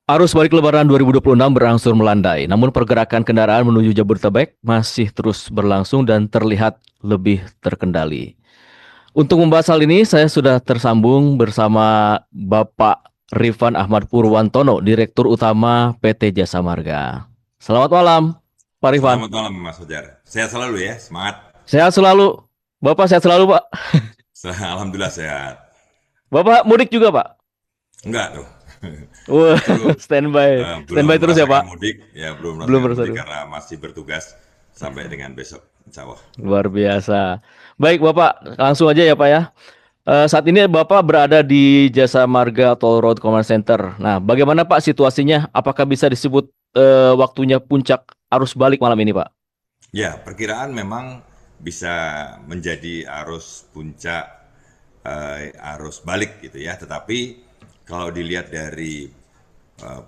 Arus balik Lebaran 2026 berangsur melandai, namun pergerakan kendaraan menuju Jabodetabek masih terus berlangsung dan terlihat lebih terkendali. Untuk membahas hal ini, saya sudah tersambung bersama Bapak Rifan Ahmad Purwantono, Direktur Utama PT Jasa Marga. Selamat malam, Pak Rifan. Selamat malam Mas Fajar. Sehat selalu ya, semangat. Sehat selalu. Bapak sehat selalu, Pak. Alhamdulillah sehat. Bapak mudik juga, Pak? Enggak tuh. Wah, Justru standby. belum Standby terus ya, merasakan Pak? mudik, ya belum Belum merasakan mudik bersatu. karena masih bertugas sampai dengan besok, insya Allah. Luar biasa. Baik, Bapak, langsung aja ya, Pak ya. Saat ini Bapak berada di Jasa Marga Toll Road Command Center. Nah, bagaimana Pak situasinya? Apakah bisa disebut waktunya puncak arus balik malam ini, Pak? Ya, perkiraan memang bisa menjadi arus puncak, arus balik gitu ya. Tetapi kalau dilihat dari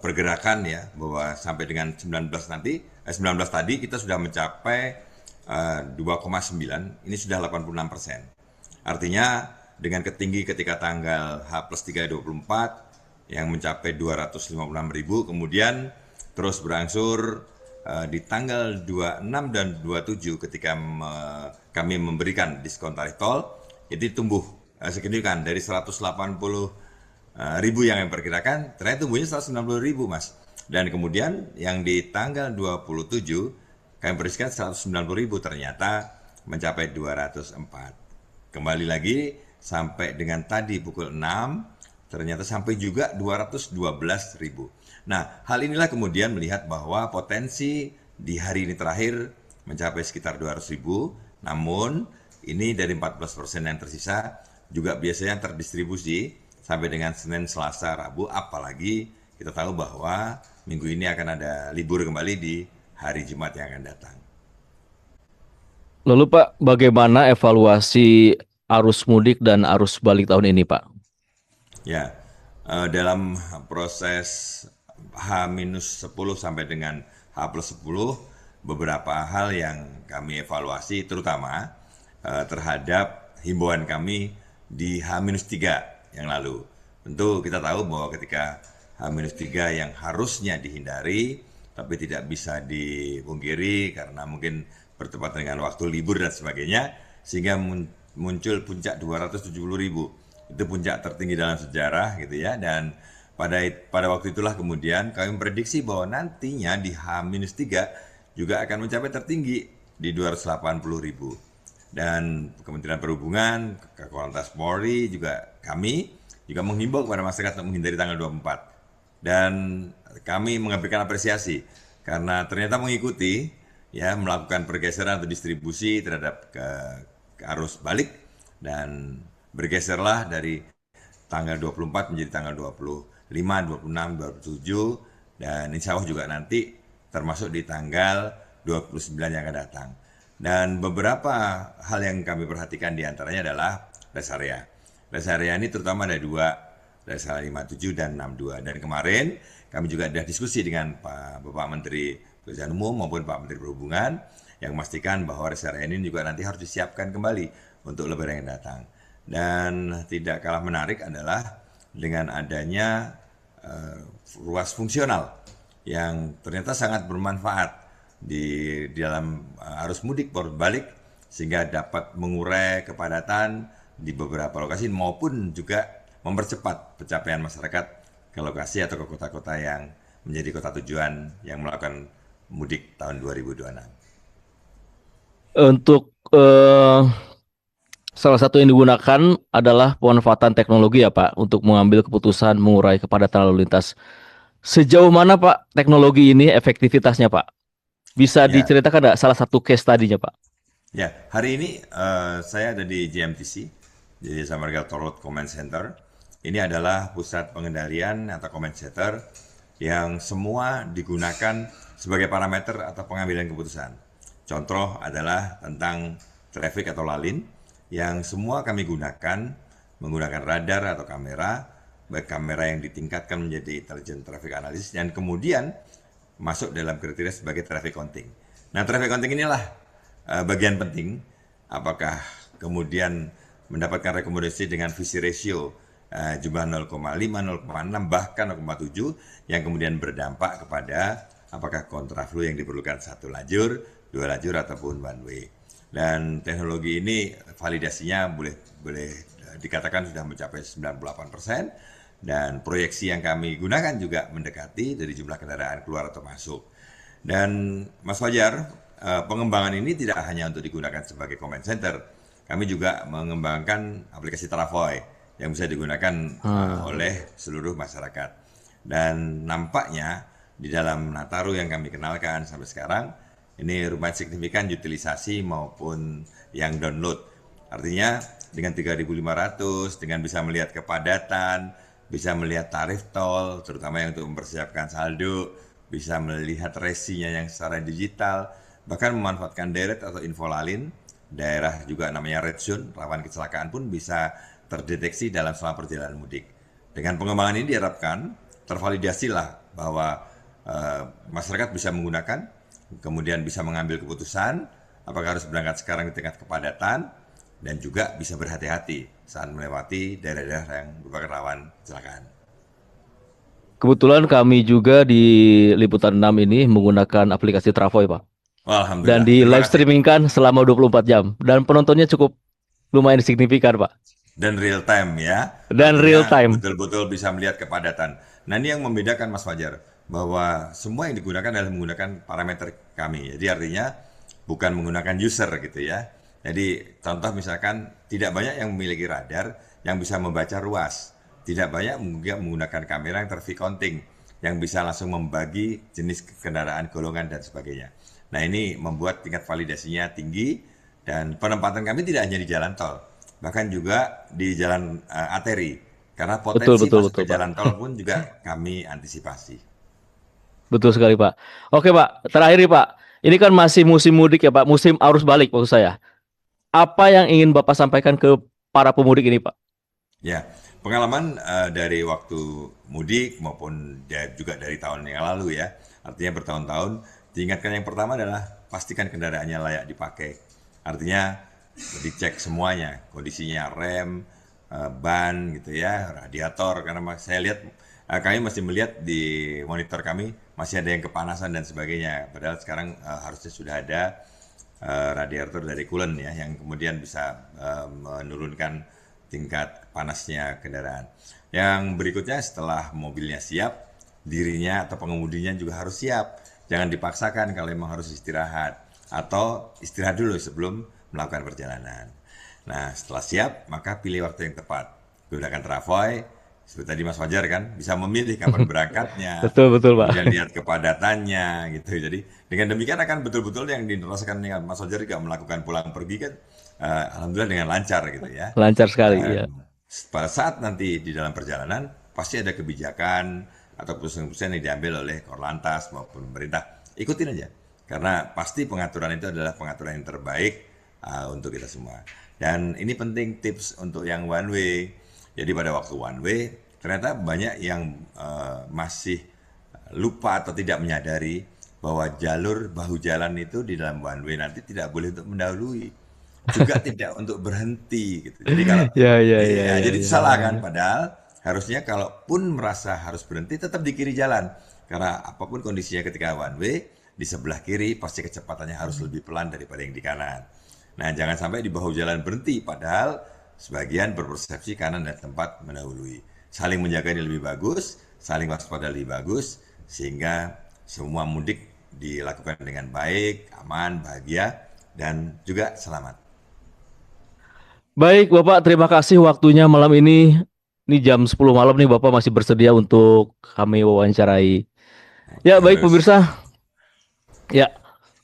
pergerakan ya, bahwa sampai dengan 19 nanti, 19 tadi kita sudah mencapai 2,9, ini sudah 86%. Artinya dengan ketinggi ketika tanggal H plus 3 24 yang mencapai 256.000, kemudian terus berangsur di tanggal 26 dan 27 ketika kami memberikan diskon tarif tol, itu tumbuh signifikan dari 180.000 yang perkirakan, ternyata tumbuhnya 190.000 Mas. Dan kemudian yang di tanggal 27 kami berikan 190.000 ternyata mencapai 204. Kembali lagi sampai dengan tadi pukul 6 ternyata sampai juga 212.000. Nah, hal inilah kemudian melihat bahwa potensi di hari ini terakhir mencapai sekitar 200.000, namun ini dari 14% yang tersisa juga biasanya terdistribusi sampai dengan Senin, Selasa, Rabu, apalagi kita tahu bahwa minggu ini akan ada libur kembali di hari Jumat yang akan datang. Lalu Pak, bagaimana evaluasi arus mudik dan arus balik tahun ini, Pak? Ya, dalam proses H-10 sampai dengan H plus 10, beberapa hal yang kami evaluasi terutama terhadap himbauan kami di H-3 yang lalu. Tentu kita tahu bahwa ketika H-3 yang harusnya dihindari, tapi tidak bisa dipungkiri karena mungkin bertepatan dengan waktu libur dan sebagainya, sehingga muncul puncak 270.000. Itu puncak tertinggi dalam sejarah gitu ya. Dan pada waktu itulah kemudian kami memprediksi bahwa nantinya di H-3 juga akan mencapai tertinggi di 280.000. Dan Kementerian Perhubungan, Korlantas Polri juga kami juga menghimbau kepada masyarakat untuk menghindari tanggal 24. Dan kami mengabarkan apresiasi karena ternyata mengikuti ya, melakukan pergeseran atau distribusi terhadap ke arus balik, dan bergeserlah dari tanggal 24 menjadi tanggal 25, 26, 27, dan insya Allah juga nanti termasuk di tanggal 29 yang akan datang. Dan beberapa hal yang kami perhatikan diantaranya adalah rest area. Rest area ini terutama ada dua, rest area 57 dan 62. Dan kemarin kami juga ada diskusi dengan Bapak Menteri Pekerjaan Umum maupun Pak Menteri Perhubungan yang memastikan bahwa rest area ini juga nanti harus disiapkan kembali untuk lebaran yang datang. Dan tidak kalah menarik adalah dengan adanya ruas fungsional yang ternyata sangat bermanfaat di dalam arus mudik balik, sehingga dapat mengurai kepadatan di beberapa lokasi maupun juga mempercepat pencapaian masyarakat ke lokasi atau ke kota-kota yang menjadi kota tujuan yang melakukan mudik tahun 2026. Untuk salah satu yang digunakan adalah pemanfaatan teknologi ya Pak untuk mengambil keputusan mengurai kepadatan lalu lintas. Sejauh mana Pak teknologi ini efektivitasnya Pak? Bisa Ya, diceritakan nggak salah satu case tadinya Pak? ya, hari ini saya ada di JMTC, jadi Jasa Marga Toll Road Command Center. Ini adalah pusat pengendalian atau command center yang semua digunakan sebagai parameter atau pengambilan keputusan. Contoh adalah tentang traffic atau lalin yang semua kami gunakan menggunakan radar atau kamera, baik kamera yang ditingkatkan menjadi intelligent traffic analysis dan kemudian masuk dalam kriteria sebagai traffic counting. Nah, traffic counting inilah bagian penting apakah kemudian mendapatkan rekomendasi dengan visi ratio jumlah 0,5, 0,6, bahkan 0,7 yang kemudian berdampak kepada apakah kontraflow yang diperlukan satu lajur, dua lajur ataupun one way. Dan teknologi ini validasinya boleh dikatakan sudah mencapai 98%, dan proyeksi yang kami gunakan juga mendekati dari jumlah kendaraan keluar atau masuk. Dan Mas Fajar, pengembangan ini tidak hanya untuk digunakan sebagai comment center, kami juga mengembangkan aplikasi Travoy yang bisa digunakan oleh seluruh masyarakat. Dan nampaknya di dalam Nataru yang kami kenalkan sampai sekarang, ini lumayan signifikan utilisasi maupun yang download. Artinya dengan 3.500, dengan bisa melihat kepadatan, bisa melihat tarif tol, terutama yang untuk mempersiapkan saldo, bisa melihat resinya yang secara digital, bahkan memanfaatkan direct atau infolalin, daerah juga namanya red zone, rawan kecelakaan pun bisa terdeteksi dalam selama perjalanan mudik. Dengan pengembangan ini diharapkan tervalidasilah bahwa masyarakat bisa menggunakan, kemudian bisa mengambil keputusan apakah harus berangkat sekarang di tengah kepadatan, dan juga bisa berhati-hati saat melewati daerah-daerah yang merupakan rawan kecelakaan. Kebetulan kami juga di Liputan 6 ini menggunakan aplikasi Travoy, Pak. Dan Alhamdulillah. di Terima live kasih. streamingkan selama 24 jam. Dan penontonnya cukup lumayan signifikan, Pak. Dan real time ya. Dan Artinya real time. betul-betul bisa melihat kepadatan. Nah, ini yang membedakan Mas Fajar, bahwa semua yang digunakan adalah menggunakan parameter kami. Jadi artinya bukan menggunakan user gitu ya. Jadi contoh misalkan tidak banyak yang memiliki radar yang bisa membaca ruas. Tidak banyak menggunakan kamera yang tervcounting yang bisa langsung membagi jenis kendaraan, golongan dan sebagainya. Nah, ini membuat tingkat validasinya tinggi, dan penempatan kami tidak hanya di jalan tol, bahkan juga di jalan arteri, karena potensi masuk ke jalan tol pun juga kami antisipasi. Betul sekali, Pak. Oke, Pak. Terakhir nih, Pak. Ini kan masih musim mudik ya, Pak. Musim arus balik maksud saya. Apa yang ingin Bapak sampaikan ke para pemudik ini, Pak? Ya, pengalaman dari waktu mudik maupun juga dari tahun yang lalu ya, artinya bertahun-tahun, diingatkan yang pertama adalah pastikan kendaraannya layak dipakai. Artinya dicek semuanya, kondisinya rem, ban gitu ya, radiator, karena saya lihat kami masih melihat di monitor kami masih ada yang kepanasan dan sebagainya. Padahal sekarang harusnya sudah ada radiator dari coolant ya, yang kemudian bisa menurunkan tingkat panasnya kendaraan. Yang berikutnya, setelah mobilnya siap, dirinya atau pengemudinya juga harus siap. Jangan dipaksakan kalau memang harus istirahat, atau istirahat dulu sebelum melakukan perjalanan. Nah, setelah siap, maka pilih waktu yang tepat. Gunakan Travoy, seperti tadi Mas Fajar kan, bisa memilih kapan berangkatnya, Betul, Pak. kemudian lihat kepadatannya gitu. Jadi dengan demikian akan betul-betul yang dirasakan dengan Mas Fajar juga melakukan pulang pergi kan, alhamdulillah dengan lancar gitu ya. Lancar sekali, ya. Pada saat nanti di dalam perjalanan pasti ada kebijakan atau keputusan-keputusan yang diambil oleh Korlantas maupun pemerintah. Ikutin aja, karena pasti pengaturan itu adalah pengaturan yang terbaik untuk kita semua. Dan ini penting tips untuk yang one way. Jadi pada waktu one way ternyata banyak yang masih lupa atau tidak menyadari bahwa jalur bahu jalan itu di dalam one way nanti tidak boleh untuk mendahului, juga tidak untuk berhenti gitu. Jadi kalau jadi salah kan, padahal harusnya kalaupun merasa harus berhenti tetap di kiri jalan, karena apapun kondisinya ketika one way, di sebelah kiri pasti kecepatannya harus lebih pelan daripada yang di kanan. Nah, jangan sampai di bahu jalan berhenti padahal sebagian berpersepsi kanan dan tempat mendahului. Saling menjaga ini lebih bagus, saling waspada lebih bagus, sehingga semua mudik dilakukan dengan baik, aman, bahagia, dan juga selamat. Baik, Bapak, terima kasih waktunya malam ini. Ini jam 10 malam nih, Bapak masih bersedia untuk kami wawancarai. Ya, baik pemirsa. Ya,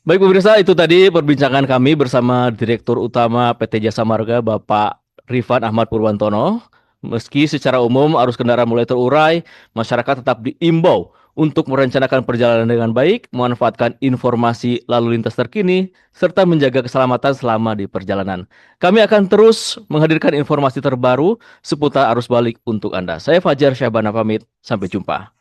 baik pemirsa, itu tadi perbincangan kami bersama Direktur Utama PT Jasa Marga, Bapak Rifan Ahmad Purwantono. Meski secara umum arus kendaraan mulai terurai, masyarakat tetap diimbau untuk merencanakan perjalanan dengan baik, memanfaatkan informasi lalu lintas terkini, serta menjaga keselamatan selama di perjalanan. Kami akan terus menghadirkan informasi terbaru seputar arus balik untuk Anda. Saya Fajar Syahbana pamit, sampai jumpa.